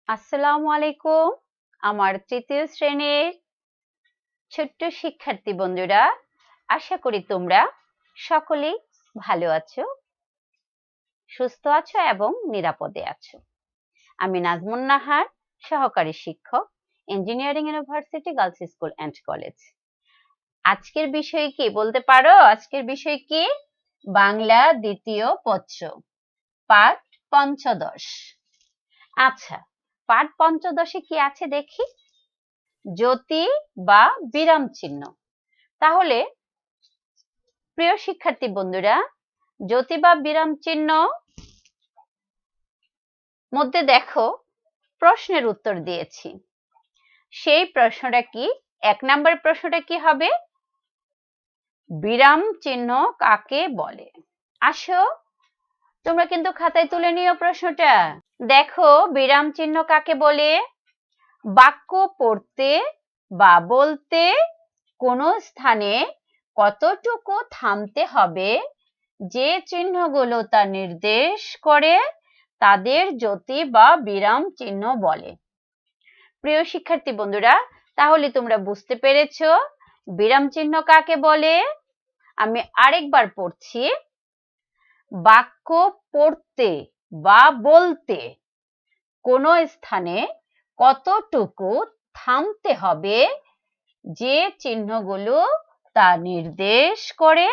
আসসালামু আলাইকুম। আমার তৃতীয় শ্রেণীর ছোট্ট শিক্ষার্থী বন্ধুরা, আশা করি তোমরা সকলেই ভালো আছো, সুস্থ আছো এবং নিরাপদে আছো। আমি নাজমুন নাহার, সহকারী শিক্ষক, engineering university girls school and college. আজকের বিষয় কি বলতে পারো? আজকের বিষয় কি? বাংলা দ্বিতীয় পত্র, পাঠ পঞ্চদশ। আচ্ছা, পাঠ পঞ্চদশে কি আছে দেখি। জ্যোতি বা বিরাম চিহ্ন। তাহলে প্রিয় শিক্ষার্থী বন্ধুরা, জ্যোতি বা বিরাম চিহ্ন মধ্যে দেখো প্রশ্নের উত্তর দিয়েছি। সেই প্রশ্নটা কি? 1 নম্বর প্রশ্নটা কি হবে? বিরাম চিহ্ন কাকে বলে? আসো, তোমরা কিন্তু খাতায় তুলে নিও প্রশ্নটা। দেখো, বিরাম চিহ্ন কাকে বলে? বাক্য পড়তে বা বলতে কোনো স্থানে কতটুকু থামতে হবে, যে চিহ্নগুলো তা নির্দেশ করে তাদের জ্যোতি বা বিরাম চিহ্ন বলে। প্রিয় শিক্ষার্থী বন্ধুরা, তাহলে তোমরা বুঝতে পেরেছো বিরাম চিহ্ন কাকে বলে। আমি আরেকবার পড়ছি। বাক্য পড়তে বা বলতে কোনো স্থানে কতটুকু থামতে হবে, যে চিহ্নগুলো তা নির্দেশ করে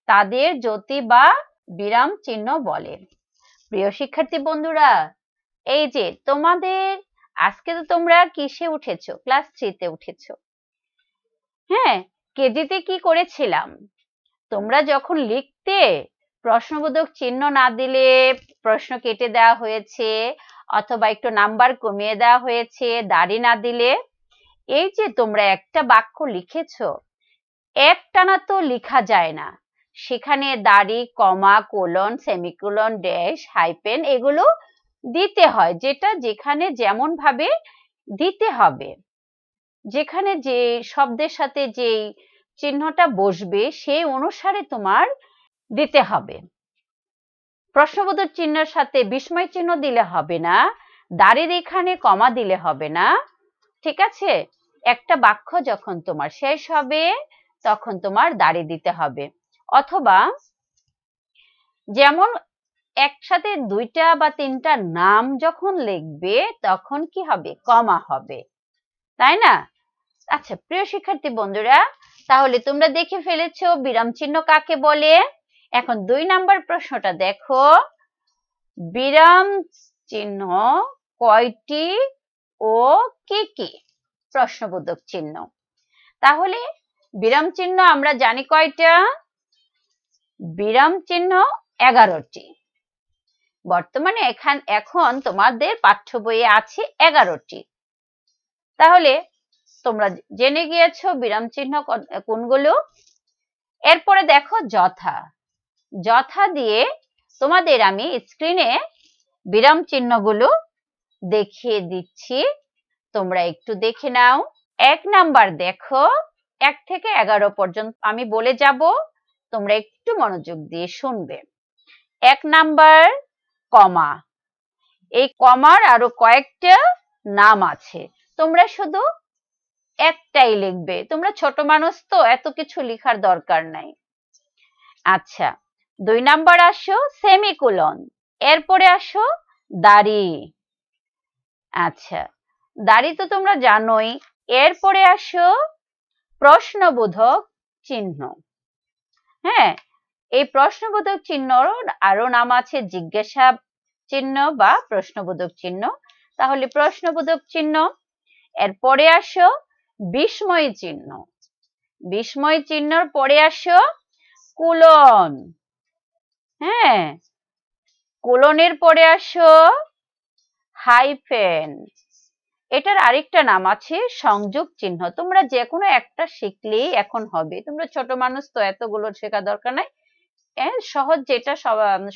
তাদের জ্যোতি বা বিরাম চিহ্ন বলে। প্রিয় শিক্ষার্থী বন্ধুরা, এই যে তোমাদের আজকে তো তোমরা কিসে উঠেছো? ক্লাস 3 তে উঠেছো। হ্যাঁ, কেজিতে কি করেছিলাম? তোমরা যখন লিখতে প্রশ্নবোধক চিহ্ন না দিলে প্রশ্ন কেটে দেওয়া হয়েছে, অথবা একটু নাম্বার কমিয়ে দেওয়া হয়েছে, দাড়ি না দিলে, এই যে তোমরা একটা বাক্য লিখেছো, একটানা তো লেখা যায় না। সেখানে দাড়ি, কমা, কোলন, সেমিকোলন, ড্যাশ, হাইপেন এগুলো দিতে হয়, যেটা যেখানে যেমন ভাবে দিতে হবে। যেখানে যে শব্দের সাথে যেই চিহ্নটা বসবে সেই অনুসারে তোমার দিতে হবে। প্রশ্নবোধক চিহ্নের সাথে বিস্ময় চিহ্ন দিলে হবে না, দাড়ির এখানে কমা দিলে হবে না। ঠিক আছে? একটা বাক্য যখন তোমার শেষ হবে তখন তোমার দাড়ি দিতে হবে, অথবা যেমন একসাথে 2টা বা 3টা নাম যখন লিখবে তখন কি হবে? কমা হবে, তাই না? আচ্ছা প্রিয় শিক্ষার্থী বন্ধুরা, তাহলে তোমরা দেখে ফেলেছো বিরাম চিহ্ন কাকে বলে। এখন 2 নাম্বার প্রশ্নটা দেখো। বিরাম চিহ্ন কয়টি ও কি কি? প্রশ্নবোধক চিহ্ন। তাহলে বিরাম চিহ্ন আমরা জানি কয়টা? বিরাম চিহ্ন 11টি। বর্তমানে এখন তোমাদের পাঠ্য বইয়ে আছে 11টি। তাহলে তোমরা জেনে গিয়েছো বিরাম চিহ্ন কোনগুলো। এরপরে দেখো যথা। যথা দিয়ে তোমাদের আমি স্ক্রিনে বিরাম চিহ্নগুলো দেখিয়ে দিচ্ছি, তোমরা একটু দেখে নাও। 1 নাম্বার দেখো, 1 থেকে 11 পর্যন্ত আমি বলে যাব, তোমরা একটু মনোযোগ দিয়ে শুনবে। 1 নাম্বার কমা। এই কমার আরো কয়েকটা নাম আছে, তোমরা শুধু একটাই লিখবে। তোমরা ছোট মানুষ তো, এত কিছু লেখার দরকার নাই। আচ্ছা, 2 নাম্বার আসো সেমিকোলন, এরপরে আসো দাড়ি। আচ্ছা, দাড়ি তো তোমরা জানোই। এরপরে আসো প্রশ্নবোধক চিহ্ন। হ্যাঁ, এই প্রশ্নবোধক চিহ্নর আরো নাম আছে জিজ্ঞাসা চিহ্ন বা প্রশ্নবোধক চিহ্ন। তাহলে প্রশ্নবোধক চিহ্ন। এরপরে আসো বিস্ময় চিহ্ন। বিস্ময় চিহ্নর পরে আসো কোলন। হ্যাঁ, কোলনের পরে আসো হাইফেন। এটার আরেকটা নাম আছে সংযোগ চিহ্ন। তোমরা যে কোনো একটা শিখলেই এখন হবে। তোমরা ছোট মানুষ তো, এতগুলো শেখা দরকার নাই। সহজ যেটা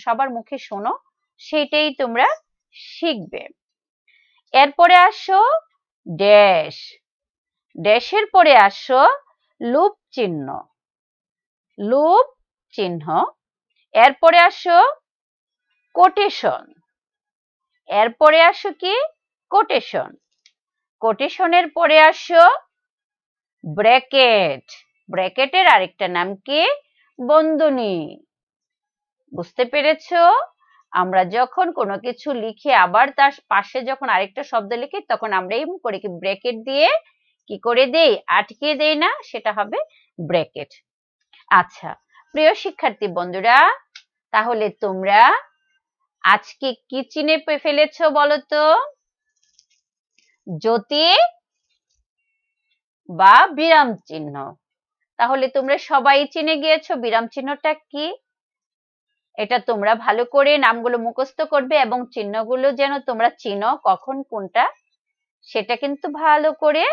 সবার মুখে শোনো সেটাই তোমরা শিখবে। এরপরে আসো ড্যাশ। ড্যাশের পরে আসো লুপ চিহ্ন। লুপ চিহ্ন। এরপরে আসো কোটেশন। এরপরে আসো কি? কোটেশন। কোটেশনের পরে আসো ব্র্যাকেট। ব্র্যাকেটের আরেকটা নাম কি? বন্ধনী। বুঝতে পেরেছো? আমরা যখন কোনো কিছু লিখে আবার তার পাশে যখন আরেকটা শব্দ লিখি তখন আমরা এরকম করে কি ব্র্যাকেট দিয়ে কি করে দেই? আটকে দেই না? সেটা হবে ব্র্যাকেট। আচ্ছা প্রিয় শিক্ষার্থী বন্ধুরা, তাহলে তোমরা আজকে কি চিনে ফেলেছো বলো তো? জ্যোতি বা বিরাম চিহ্ন। তাহলে তোমরা সবাই চিনে গিয়েছো বিরাম চিহ্নটা কি। এটা তোমরা ভালো করে নামগুলো মুখস্থ করবে এবং চিহ্নগুলো যেন তোমরা চিনো কখন কোনটা, সেটা কিন্তু ভালো করে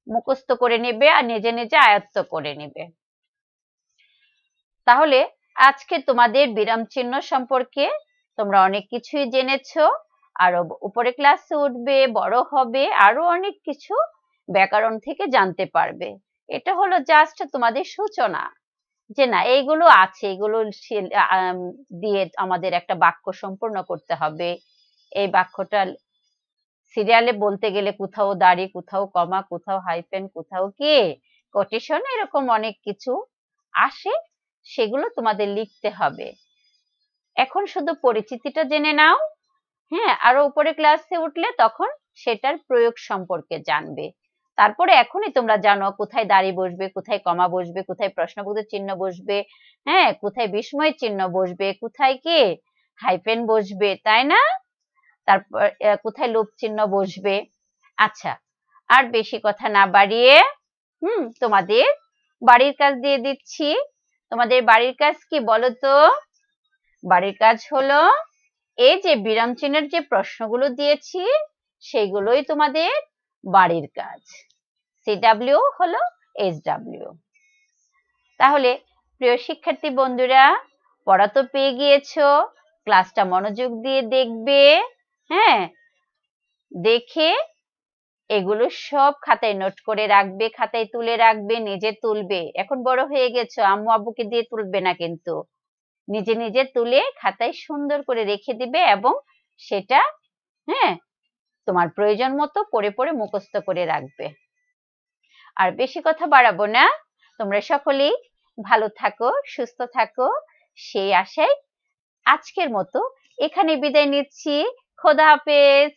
মুখস্থ করে নেবে আর নিজে নিজে আয়ত্ত করে নেবে। তাহলে আজকে তোমাদের বিরাম চিহ্ন সম্পর্কে তোমরা অনেক কিছুই জেনেছো। আরো উপরে ক্লাসে উঠবে, বড় হবে, আরো অনেক কিছু ব্যাকরণ থেকে জানতে পারবে। এটা হলো জাস্ট তোমাদের সূচনা, যে না এইগুলো আছে, এগুলো দিয়ে আমাদের একটা বাক্য সম্পূর্ণ করতে হবে। এই বাক্যটা সিরিয়ালে বলতে গেলে কোথাও দাড়ি, কোথাও কমা, কোথাও হাইফেন, কোথাও কি কোটেশন, এরকম অনেক কিছু আসে, সেগুলো তোমাদের লিখতে হবে। এখন শুধু পরিচিতিটা জেনে নাও, হ্যাঁ, আরো উপরে ক্লাসে উঠলে তখন সেটার প্রয়োগ সম্পর্কে জানবে। তারপরে এখনই তোমরা জানো কোথায় দাড়ি বসবে, কোথায় কমা বসবে, কোথায় প্রশ্নবোধক চিহ্ন বসবে, হ্যাঁ, কোথায় বিস্ময় চিহ্ন বসবে, কোথায় কি হাইফেন বসবে, তাই না? তারপর কোথায় লোপ চিহ্ন বসবে। আচ্ছা, আর বেশি কথা না বাড়িয়ে তোমাদের বাড়ির কাজ দিয়ে দিচ্ছি। তোমাদের বাড়ির কাজ কি বলো তো? বাড়ির কাজ হলো এই যে বিরাম চিহ্নের যে প্রশ্নগুলো দিয়েছি সেগুলোই তোমাদের বাড়ির কাজ। সিডব্লিউ হলো এসডব্লিউ। তাহলে প্রিয় শিক্ষার্থী বন্ধুরা, পড়া তো পেয়ে গিয়েছো, ক্লাসটা মনোযোগ দিয়ে দেখবে, হ্যাঁ, দেখে এগুলো সব খাতায় নোট করে রাখবে, খাতায় তুলে রাখবে, নিজে তুলবে। এখন বড় হয়ে গেছো, আম্মু আব্বুকে দিয়ে তুলবে না কিন্তু, নিজে নিজে তুলে খাতায় সুন্দর করে রেখে দিবে এবং সেটা, হ্যাঁ, তোমার প্রয়োজন মতো পড়ে পড়ে মুখস্থ করে রাখবে। আর বেশি কথা বাড়াবো না, তোমরা সকলেই ভালো থাকো, সুস্থ থাকো, সেই আশায় আজকের মতো এখানে বিদায় নিচ্ছি। খোদা হাফেজ।